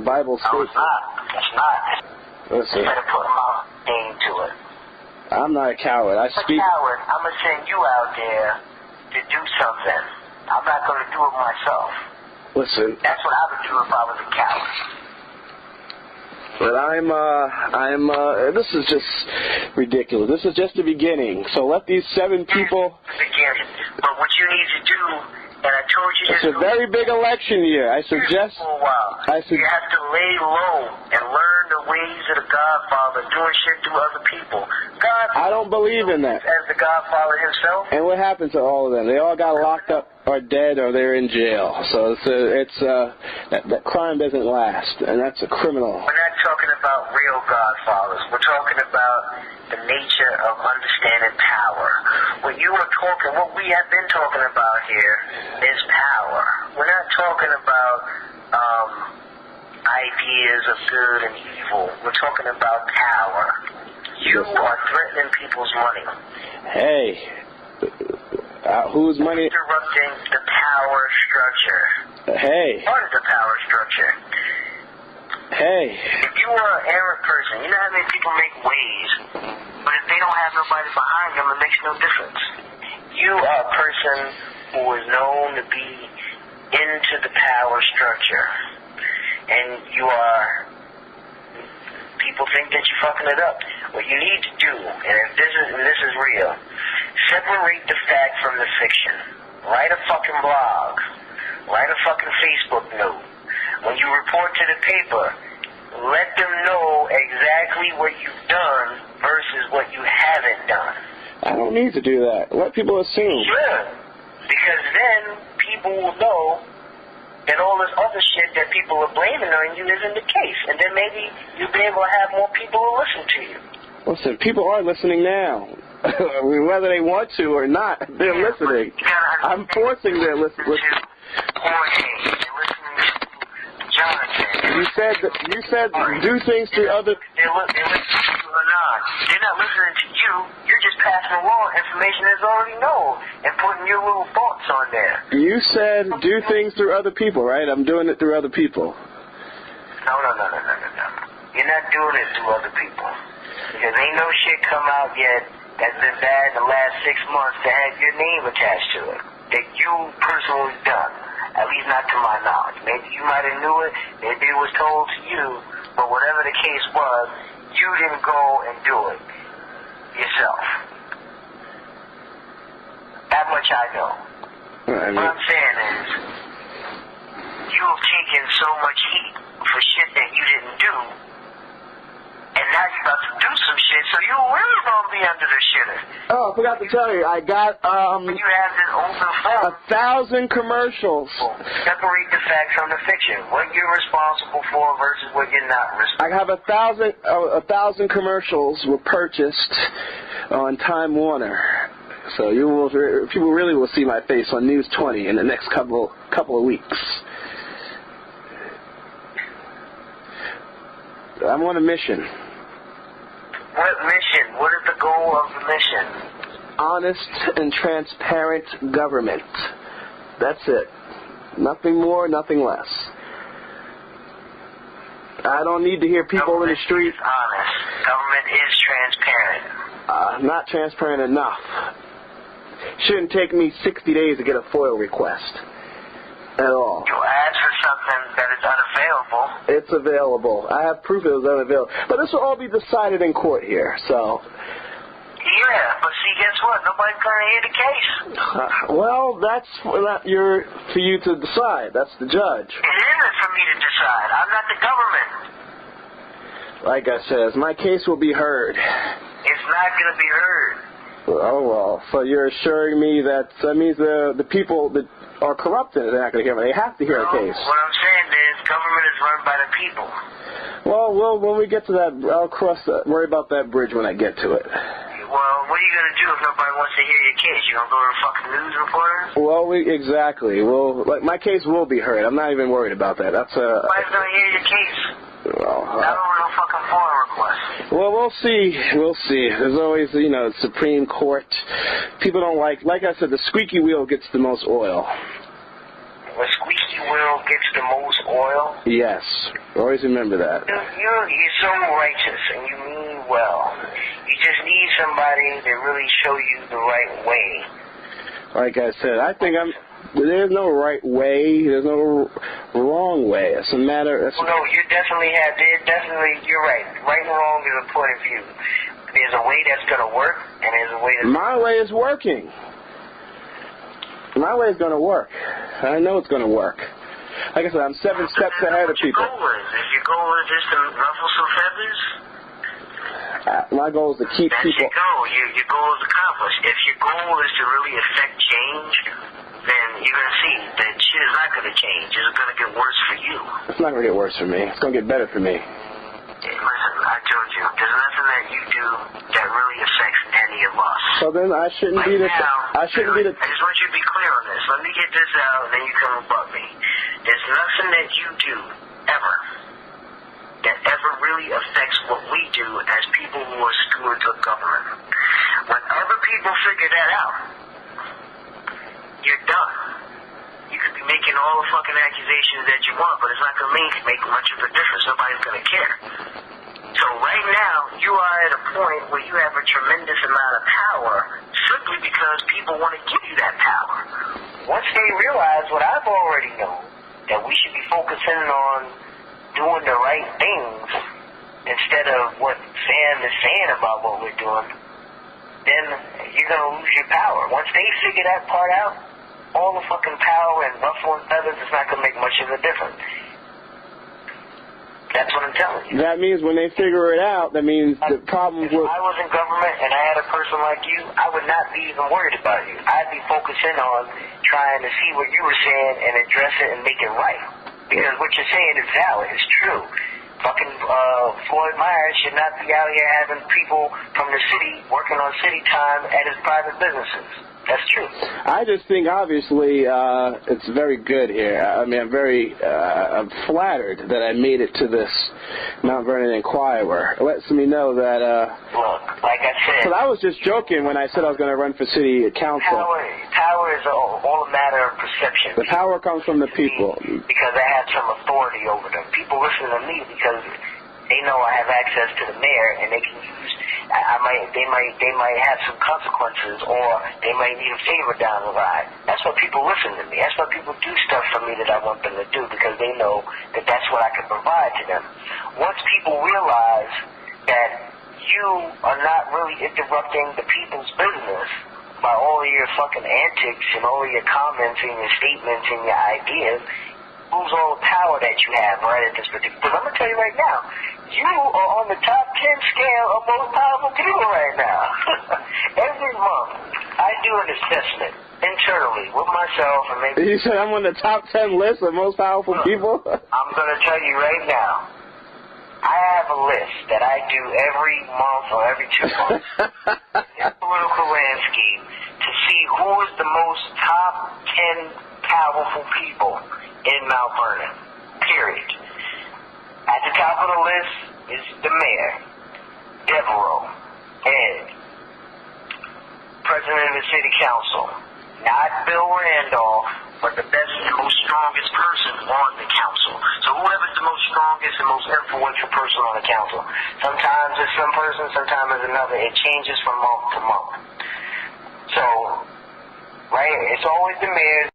Bible statement. It's not. Listen. You better put my name to it. I'm not a coward. I speak. I'm a coward. I'm going to send you out there to do something. I'm not going to do it myself. Listen. That's what I would do if I was a coward. But this is just ridiculous. This is just the beginning. So let these 7 people. The beginning. But what you need to do, and I told you it's a very big election year. I suggest. For a while. You have to lay low and learn the ways of the Godfather, doing shit to other people. I don't believe in that. As the Godfather himself. And what happened to all of them? They all got locked up, or dead, or they're in jail. So that crime doesn't last, and that's a criminal. We're not talking about real Godfathers. We're talking about the nature of understanding power. What we have been talking about here is power. We're not talking about ideas of good and evil. We're talking about power. You are threatening people's money. Hey, whose money? Interrupting the power structure. Hey. Part of the power structure. Hey. If you are an errant person, you know how many people make waves, but if they don't have nobody behind them, it makes no difference. You are a person who is known to be into the power structure, and people think that you're fucking it up. What you need to do, and if this is real, separate the fact from the fiction. Write a fucking blog. Write a fucking Facebook note. When you report to the paper, let them know exactly what you've done versus what you haven't done. I don't need to do that. Let people assume. Sure. Because then people will know that all this other shit that people are blaming on you isn't the case. And then maybe you'll be able to have more people who listen to you. Listen, people are listening now. Whether they want to or not, they're listening. I'm forcing their listening. You said do things to other. They're listening to you or not. They're not listening to you. You're just passing along information that's already known and putting your little thoughts on there. You said do things through other people, right? I'm doing it through other people. No. You're not doing it through other people. Because ain't no shit come out yet that's been bad in the last 6 months to have your name attached to it. That you personally done. At least not to my knowledge. Maybe you might have knew it, maybe it was told to you, but whatever the case was, you didn't go and do it yourself. That much I know. What I'm saying is, you've taken so much heat for shit that you didn't do, and now you're about to do some shit, so you really gonna be under the shitter. Oh, I forgot to tell you, I got you have this open form. 1,000 commercials. Separate the facts from the fiction. What you're responsible for versus what you're not responsible for. I have 1,000 commercials were purchased on Time Warner. So people really will see my face on News 20 in the next couple of weeks. I'm on a mission. What mission? What is the goal of the mission? Honest and transparent government. That's it. Nothing more, nothing less. I don't need to hear people in the street. Government is honest. Government is transparent. Not transparent enough. Shouldn't take me 60 days to get a FOIL request. At all. You ask for something that is unavailable. It's available. I have proof it was unavailable. But this will all be decided in court here, so. Yeah, but see, guess what? Nobody's going to hear the case. Well, that's not for you to decide. That's the judge. It isn't for me to decide. I'm not the government. Like I said, my case will be heard. It's not going to be heard. Oh, well. So you're assuring me that means the people that are corrupted, they're not going to hear me. They have to hear a case. What I'm saying is government is run by the people. Well, when we get to that, I'll worry about that bridge when I get to it. Well, what are you going to do if nobody wants to hear your case? You going to go to a fucking news reporter? Well, exactly. My case will be heard. I'm not even worried about that. That's nobody's going to hear your case. Well, not over no fucking FOIA request. Well, we'll see. We'll see. There's always, Supreme Court. People don't like I said, the squeaky wheel gets the most oil. The squeaky wheel oil gets the most oil? Yes. Always remember that. You're so righteous and you mean well. You just need somebody to really show you the right way. Like I said, I think there's no right way. There's no wrong way. It's a matter. No, you definitely have. You're right. Right and wrong is a point of view. There's a way that's going to work, and there's a way that's... My way is working. My way is going to work. I know it's going to work. Like I said, I'm 7 steps ahead of people. What your goal is. If your goal is just to ruffle some feathers... my goal is to keep that's people... That's your goal. Your goal is accomplished. If your goal is to really affect change, then you're going to see that shit is not going to change. It's going to get worse for you. It's not going to get worse for me. It's going to get better for me. Listen, I told you, there's nothing that you do that really affects any of us. So then I shouldn't be the... I just want you to be clear on this. Let me get this out, and then you come above me. There's nothing that you do, ever, that ever really affects what we do as people who are stewards of government. When other people figure that out, you're done. You could be making all the fucking accusations that you want, but it's not going to make much of a difference. Nobody's going to care. So right now, you are at a point where you have a tremendous amount of power simply because people want to give you that power. Once they realize what I've already known, that we should be focusing on doing the right things instead of what Sam is saying about what we're doing, then you're going to lose your power. Once they figure that part out, all the fucking power and ruffling feathers is not going to make much of a difference. That's what I'm telling you. That means when they figure it out, that means the problem If will... I was in government and I had a person like you, I would not be even worried about you. I'd be focusing on trying to see what you were saying and address it and make it right. Because what you're saying is valid. It's true. Fucking Floyd Myers should not be out here having people from the city working on city time at his private businesses. That's true. I just think, obviously, it's very good here. I mean, I'm flattered that I made it to this Mount Vernon Inquirer. It lets me know that... Look, like I said... But I was just joking when I said I was going to run for city council. Power is all a matter of perception. The power comes from the people. Because I have some authority over them. People listen to me because they know I have access to the mayor, and they can use... They might have some consequences, or they might need a favor down the line. That's why people listen to me. That's why people do stuff for me that I want them to do, because they know that that's what I can provide to them. Once people realize that you are not really interrupting the people's business by all of your fucking antics and all of your comments and your statements and your ideas, lose all the power that you have right at this particular... Because I'm going to tell you right now, you are on the top 10 scale of most powerful people right now. Every month, I do an assessment internally with myself and maybe... You said I'm on the top 10 list of most powerful people? I'm going to tell you right now, I have a list that I do every month or every 2 months in the political landscape to see who is the most top 10 powerful people in Mount Vernon, period. At the top of the list is the mayor, Devereaux, Ed, president of the city council, not Bill Randolph, but the best and most strongest person on the council. So whoever's the most strongest and most influential person on the council. Sometimes it's some person, sometimes it's another. It changes from month to month. So, right, it's always the mayor.